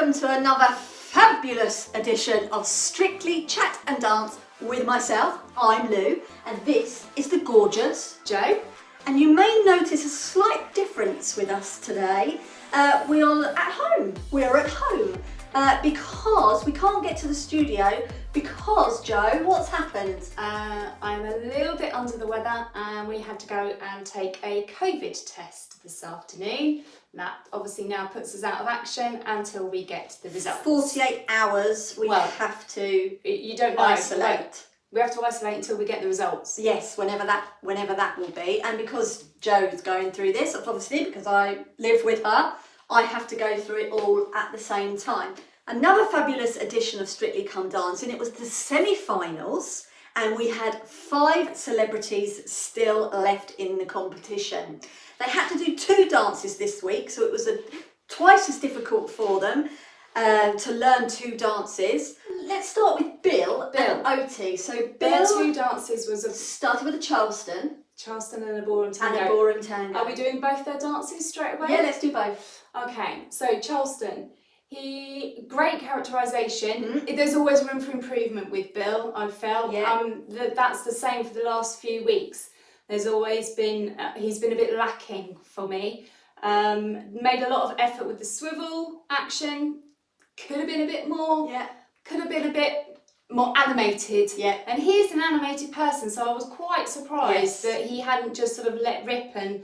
welcome to another fabulous edition of Strictly Chat and Dance with myself. I'm Lou, and this is the gorgeous Jo. And you may notice a slight difference with us today. We are at home. Because we can't get to the studio because, Jo, what's happened? I'm a little bit under the weather and we had to go and take a COVID test this afternoon. That obviously now puts us out of action until we get the results. 48 hours we have to you don't know, isolate. We have to isolate until we get the results. Yes, whenever that will be. And because Jo's going through this, obviously because I live with her, I have to go through it all at the same time. Another fabulous edition of Strictly Come Dancing. It was the semi-finals and we had 5 celebrities still left in the competition. They had to do 2 dances this week, so it was twice as difficult for them to learn 2 dances. Let's start with Bill and Oti. So Bill, 2 dances was started with a Charleston and a ballroom tango. Are we doing both their dances straight away? Yeah, let's do both. Okay, so Charleston. Great characterisation. Mm-hmm. There's always room for improvement with Bill, I've felt. Yeah. That's the same for the last few weeks. There's always been, he's been a bit lacking for me. Made a lot of effort with the swivel action. Could have been a bit more. Yeah. Could have been a bit more animated. Yeah. And he's an animated person, so I was quite surprised that he hadn't just sort of let rip and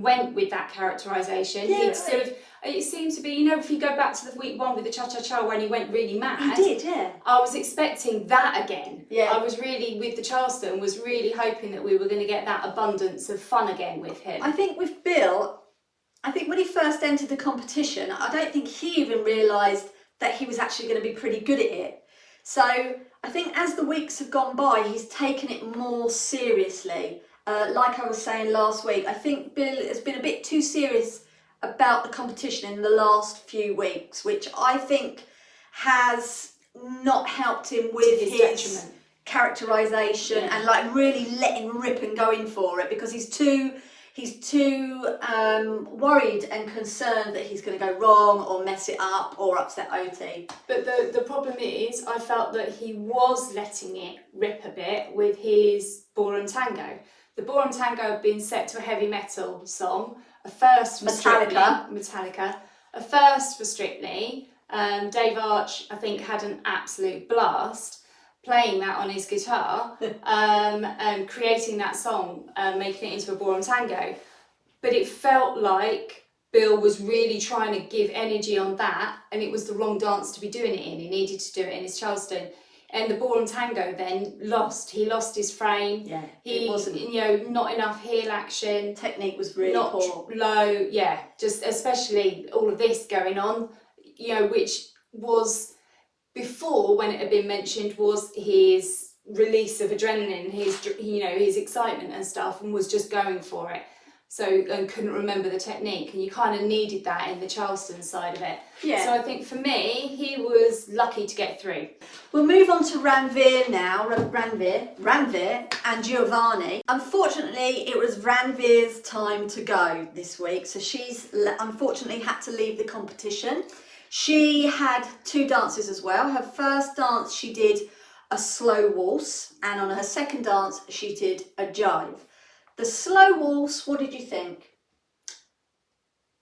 went with that characterisation. Yeah, he'd sort of, it seemed to be, you know, if you go back to the week 1 with the cha-cha-cha when he went really mad. He did, yeah. I was expecting that again. Yeah. I was really, with the Charleston, was really hoping that we were going to get that abundance of fun again with him. I think with Bill, I think when he first entered the competition, I don't think he even realised that he was actually going to be pretty good at it. So I think as the weeks have gone by, he's taken it more seriously. Like I was saying last week, I think Bill has been a bit too serious about the competition in the last few weeks, which I think has not helped him with his characterisation and like really letting rip and going for it, because he's too worried and concerned that he's going to go wrong or mess it up or upset Oti. But the problem is, I felt that he was letting it rip a bit with his ballroom tango. The ballroom tango had been set to a heavy metal song, a first for Metallica, a first for Strictly. Dave Arch, I think, had an absolute blast playing that on his guitar and creating that song, making it into a ballroom tango. But it felt like Bill was really trying to give energy on that, and it was the wrong dance to be doing it in. He needed to do it in his Charleston. And the ballroom tango then he lost his frame. Yeah, he wasn't, not enough heel action. Technique was really poor. Low, yeah. Just especially all of this going on, which was before, when it had been mentioned, was his release of adrenaline, his excitement and stuff, and was just going for it. So, and couldn't remember the technique, and you kind of needed that in the Charleston side of it. Yeah. So I think for me, he was lucky to get through. We'll move on to Ranveer now. Ranveer and Giovanni. Unfortunately, it was Ranveer's time to go this week, so she's unfortunately had to leave the competition. She had 2 dances as well. Her first dance, she did a slow waltz, and on her second dance, she did a jive. The slow waltz, what did you think?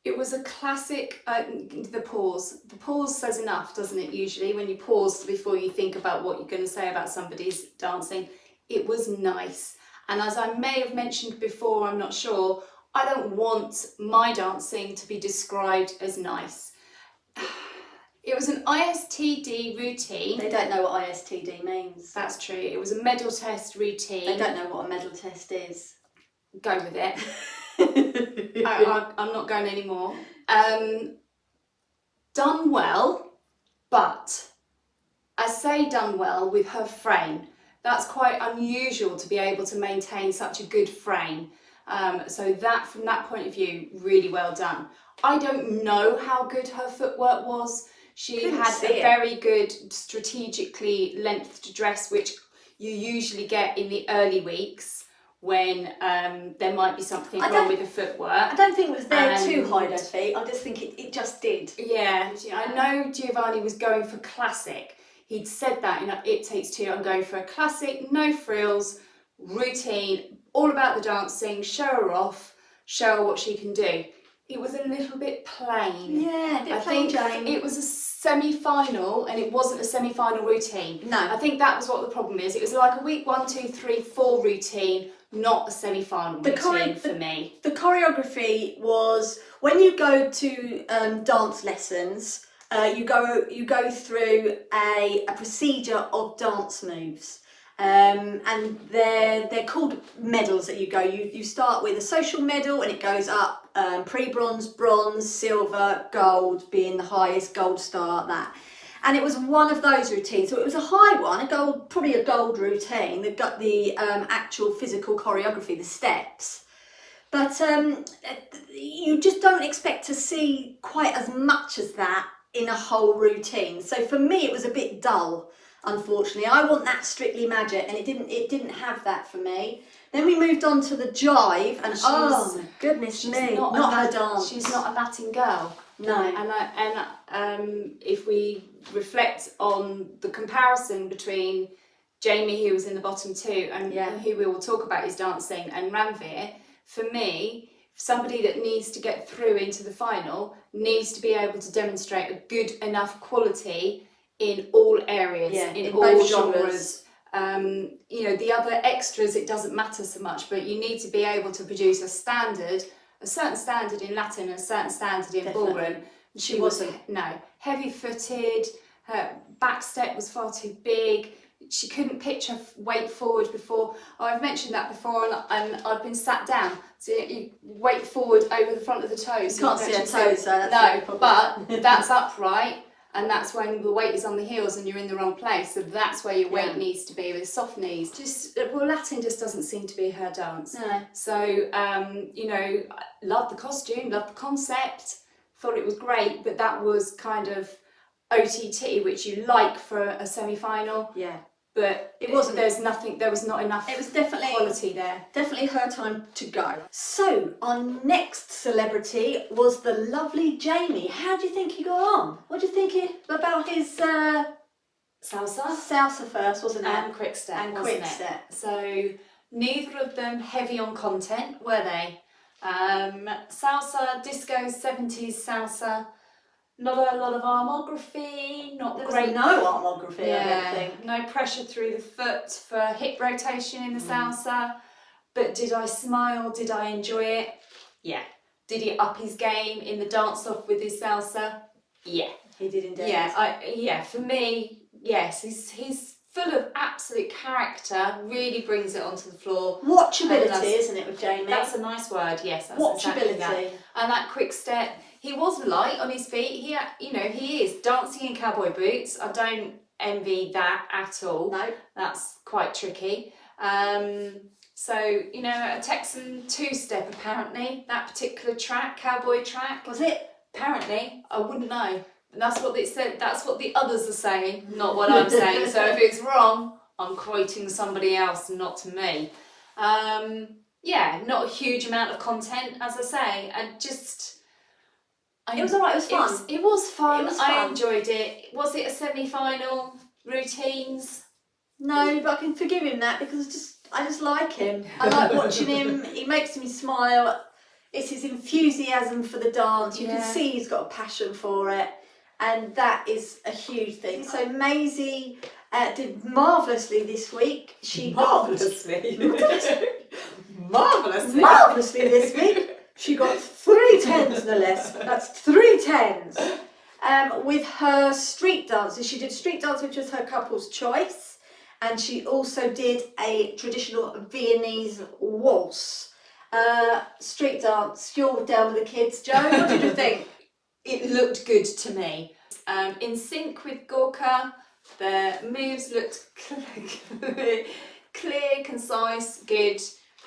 It was a classic, the pause. The pause says enough, doesn't it, usually, when you pause before you think about what you're going to say about somebody's dancing. It was nice. And as I may have mentioned before, I'm not sure, I don't want my dancing to be described as nice. It was an ISTD routine. They don't know what ISTD means. That's true. It was a medal test routine. They don't know what a medal test is. Go with it. I'm not going anymore. Done well, but I say done well with her frame. That's quite unusual to be able to maintain such a good frame. So that, from that point of view, really well done. I don't know how good her footwork was. She had a very good strategically lengthed dress, which you usually get in the early weeks, when there might be something I wrong don't- with the footwork. I don't think it was there to And- hide her feet. I just think it just did. Yeah, I know Giovanni was going for classic. He'd said that in It Takes Two, I'm going for a classic, no frills, routine, all about the dancing, show her off, show her what she can do. It was a little bit plain. Yeah, a bit I plain think Jane. it was a semi-final and it wasn't a semi-final routine. No. I think that was what the problem is. It was like a week 1, 2, 3, 4 routine, not a semi-final routine for me. The choreography was, when you go to dance lessons, you go through a procedure of dance moves. And they're called medals that you go. You start with a social medal and it goes up pre-bronze, bronze, silver, gold being the highest, gold star, that. And it was one of those routines. So it was a high one, probably a gold routine that got the actual physical choreography, the steps. But you just don't expect to see quite as much as that in a whole routine. So for me, it was a bit dull. Unfortunately, I want that Strictly Magic, and it didn't have that for me. Then we moved on to the jive, and oh my goodness me, not her dance. She's not a Latin girl. No. And if we reflect on the comparison between Jamie, who was in the bottom two, and who we will talk about his dancing, and Ranveer, for me, somebody that needs to get through into the final needs to be able to demonstrate a good enough quality in all areas, in all both genres. The other extras, it doesn't matter so much, but you need to be able to produce a certain standard in Latin, a certain standard in ballroom. She wasn't, heavy-footed, her back step was far too big, she couldn't pitch her weight forward before. I've mentioned that before, and I've been sat down, so you weight forward over the front of the toes. You can't see her toes, so that's but that's upright. And that's when the weight is on the heels and you're in the wrong place. So that's where your weight needs to be, with soft knees. Latin just doesn't seem to be her dance. No. So, loved the costume, loved the concept, thought it was great, but that was kind of OTT, which you like for a semi-final. Yeah. But it wasn't. There was not enough. It was definitely quality there. Definitely her time to go. So our next celebrity was the lovely Jamie. How do you think he got on? What do you think about his salsa? Salsa first, wasn't it? And quick step. And quick step. So neither of them heavy on content, were they? Salsa, disco, 70s salsa. Not a lot of armography, There was no armography, I don't think. No pressure through the foot for hip rotation in the salsa. But did I smile? Did I enjoy it? Yeah. Did he up his game in the dance-off with his salsa? Yeah. He did indeed. For me, yes. He's full of absolute character, really brings it onto the floor. Watchability, isn't it, with Jamie? That's a nice word, yes. That's Watchability. Exactly that. And that quick step. He was light on his feet. He is dancing in cowboy boots. I don't envy that at all. No. That's quite tricky. A Texan two-step apparently, that particular track, cowboy track. Was it? Apparently, I wouldn't know. That's what it said. That's what the others are saying, not what I'm saying. So if it's wrong, I'm quoting somebody else, not to me. Not a huge amount of content, as I say, and just... It was alright, it was fun. It was fun. It was fun. I enjoyed it. Was it a semi-final? Routines? No, but I can forgive him that because I just like him. I like watching him. He makes me smile. It's his enthusiasm for the dance. You can see he's got a passion for it, and that is a huge thing. So Maisie did marvellously this week. Marvellously this week. She got 3 10s no less. That's 3 10s. With her street dances, she did street dance, which was her couple's choice, and she also did a traditional Viennese waltz. Street dance. You're down with the kids, Jo. What did you think? It looked good to me. In sync with Gorka, the moves looked clear, concise, good.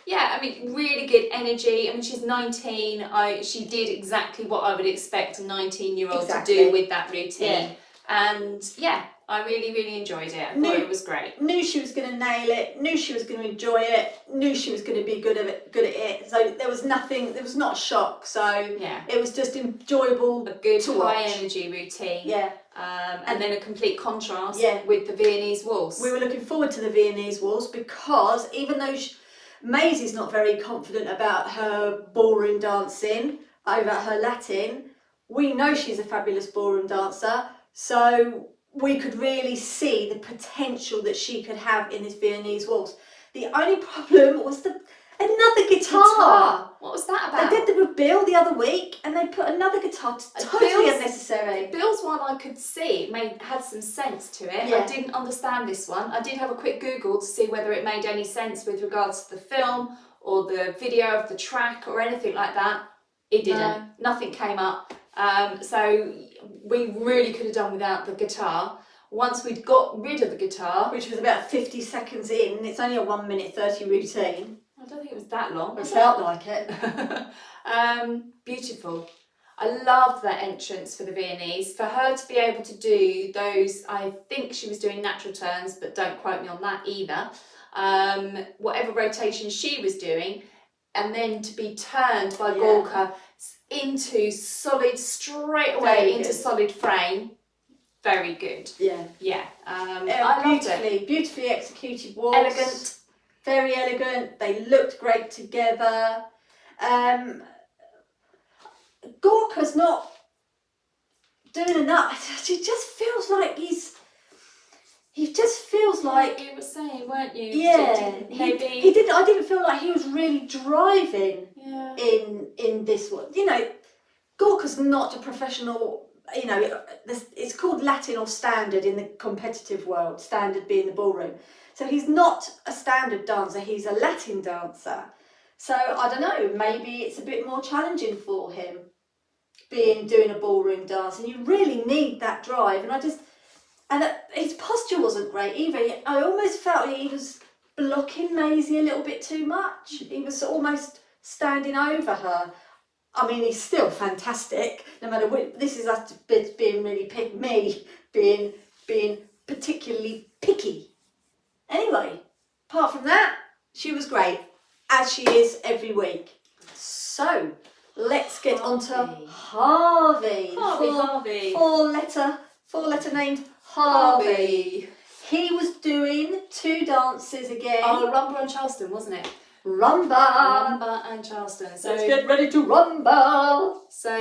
Yeah, I mean, really good energy. I mean, she's 19. She did exactly what I would expect a 19-year-old to do with that routine. And yeah, I really, really enjoyed it. I thought it was great. Knew she was going to nail it, knew she was going to enjoy it, knew she was going to be good at it. So there was not a shock. So Yeah. it was just enjoyable. A good to high watch. energy routine. Yeah. And then a complete contrast Yeah. with the Viennese waltz. We were looking forward to the Viennese waltz because even though Maisie's not very confident about her ballroom dancing over her Latin, we know she's a fabulous ballroom dancer. So we could really see the potential that she could have in this Viennese waltz. The only problem was another guitar. What was that about? They did the Bill the other week and they put another guitar, totally unnecessary. Bill's one I could see had some sense to it. Yeah. I didn't understand this one. I did have a quick Google to see whether it made any sense with regards to the film or the video of the track or anything like that. It didn't. No. Nothing came up. So we really could have done without the guitar. Once we'd got rid of the guitar, Which was about 50 seconds in, it's only a 1:30 routine. I don't think it was that long. It felt like it. Beautiful. I loved that entrance for the Viennese. For her to be able to do those, I think she was doing natural turns, but don't quote me on that either. Whatever rotation she was doing, and then to be turned by Gorka into solid, straight away into solid frame. Very good. Yeah. Yeah. I loved it. Beautifully executed waltz. Elegant. Very elegant. They looked great together. Gorka's not doing enough. It just feels like he just feels like you were saying, weren't you? yeah. Maybe He did. I didn't feel like he was really driving yeah. in this one. You know, Gorka's not a professional. You know, it's called Latin or standard in the competitive world. Standard being the ballroom. So he's not a standard dancer. He's a Latin dancer. So I don't know. Maybe it's a bit more challenging for him doing a ballroom dance, and you really need that drive. And his posture wasn't great either. I almost felt he was blocking Maisie a little bit too much. He was almost standing over her. I mean, he's still fantastic, no matter what. This is us being really being particularly picky. Anyway, apart from that, she was great, as she is every week. So, let's get on to Harvey. Harvey. Four letter named Harvey. He was doing 2 dances again. Oh, Rumba and Charleston, wasn't it? Rumba. Rumba and Charleston. So Let's get ready to rumba. So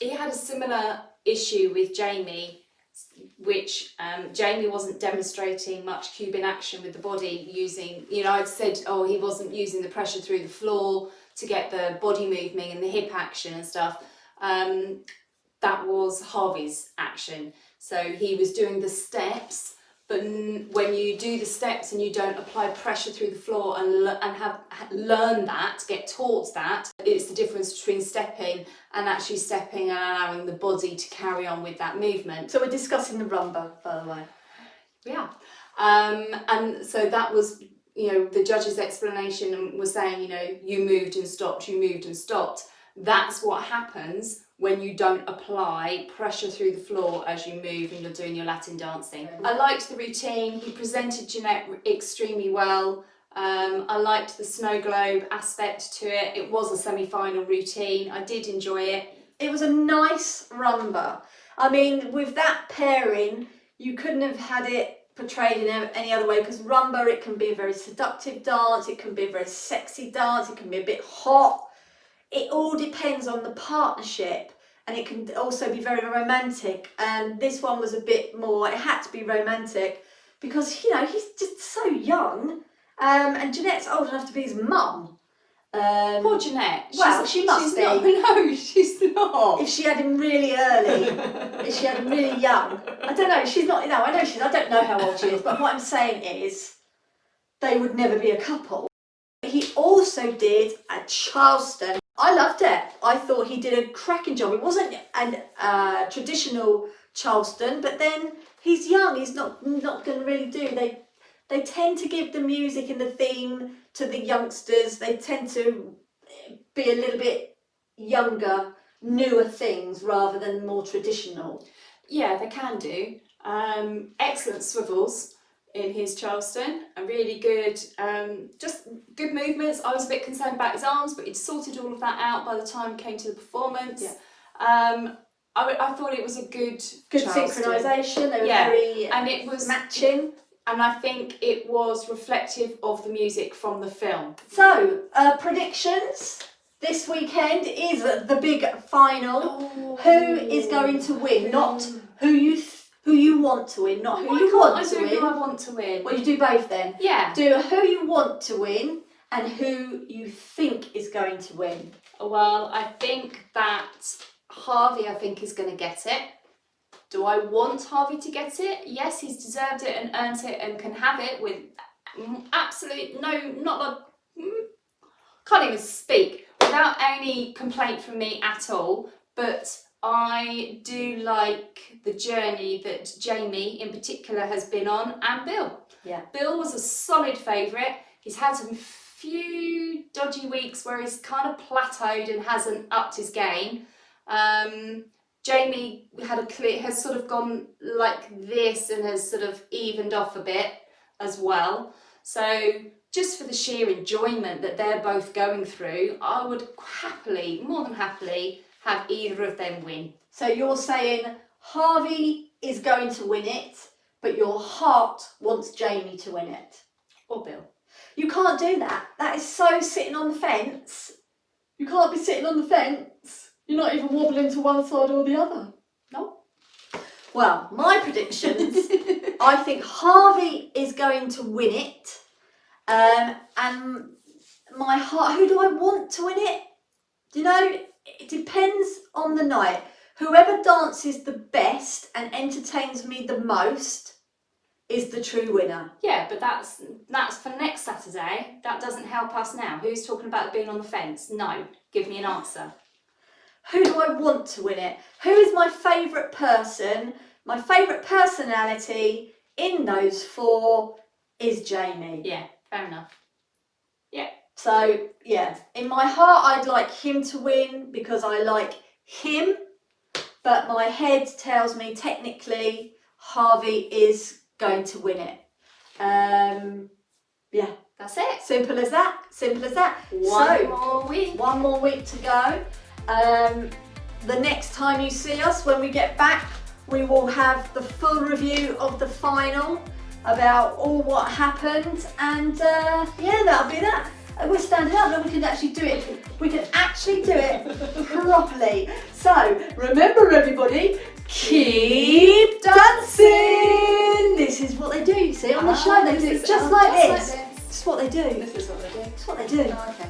he had a similar issue with Jamie, which Jamie wasn't demonstrating much Cuban action with the body using, I'd said, he wasn't using the pressure through the floor to get the body moving and the hip action and stuff. That was Harvey's action. So he was doing the steps, but when you do the steps and you don't apply pressure through the floor and learn that, get taught that, it's the difference between stepping and actually stepping and allowing the body to carry on with that movement. So we're discussing the rumba, by the way. Yeah. And so that was, the judge's explanation was saying, you moved and stopped. That's what happens when you don't apply pressure through the floor as you move and you're doing your Latin dancing. I liked the routine. He presented Jeanette extremely well. I liked the snow globe aspect to it. It was a semi-final routine. I did enjoy it. It was a nice rumba. I mean, with that pairing, you couldn't have had it portrayed in any other way, because rumba, it can be a very seductive dance, it can be a very sexy dance, it can be a bit hot. It all depends on the partnership, and it can also be very romantic. And this one was a bit more, it had to be romantic because, he's just so young. And Jeanette's old enough to be his mum. Poor Jeanette. Well, she must be. No, she's not. If she had him really early, if she had him really young. I don't know, she's not, I don't know how old she is, but what I'm saying is they would never be a couple. He also did a Charleston. I loved it. I thought he did a cracking job. It wasn't a traditional Charleston, but then he's young. He's not going to really do. They tend to give the music and the theme to the youngsters. They tend to be a little bit younger, newer things rather than more traditional. Yeah, they can do. Excellent swivels in his Charleston, and really good, just good movements. I was a bit concerned about his arms, but he'd sorted all of that out by the time it came to the performance. Yeah. I thought it was a good Charleston. Synchronisation. They were Yeah, very and it was matching. And I think it was reflective of the music from the film. So, predictions this weekend is the big final. Who is going to win? Not who you want to win, not who you want to win. Who I want to win. Well, you do both then. Yeah. Do who you want to win and who you think is going to win. Well, I think that Harvey, is going to get it. Do I want Harvey to get it? Yes, he's deserved it and earned it and can have it with absolute can't even speak without any complaint from me at all. But I do like the journey that Jamie in particular has been on, and Bill. Yeah. Bill was a solid favourite. He's had some few dodgy weeks where he's kind of plateaued and hasn't upped his game. Jamie has sort of gone like this and has sort of evened off a bit as well. So just for the sheer enjoyment that they're both going through, I would more than happily, have either of them win. So you're saying Harvey is going to win it, but your heart wants Jamie to win it. Or Bill. You can't do that. That is so sitting on the fence. You can't be sitting on the fence. You're not even wobbling to one side or the other. No. Well, my predictions, I think Harvey is going to win it. And my heart, who do I want to win it? You know, it depends on the night. Whoever dances the best and entertains me the most is the true winner. Yeah, but that's for next Saturday. That doesn't help us now. Who's talking about being on the fence? No. Give me an answer. Who do I want to win it? Who is my favourite person? My favourite personality in those four is Jamie. Yeah, fair enough. Yeah. So, yeah, in my heart, I'd like him to win because I like him. But my head tells me technically Harvey is going to win it. Yeah. That's it. Simple as that. Simple as that. One more week. One more week to go. The next time you see us, when we get back, we will have the full review of the final about all what happened, and yeah, that'll be that. We're standing up, and we can actually do it. We can actually do it properly. So remember, everybody, keep dancing. This is what they do. You see on the show, they do it just like this. It's what they do. This is what they do. It's what they do. Oh, okay.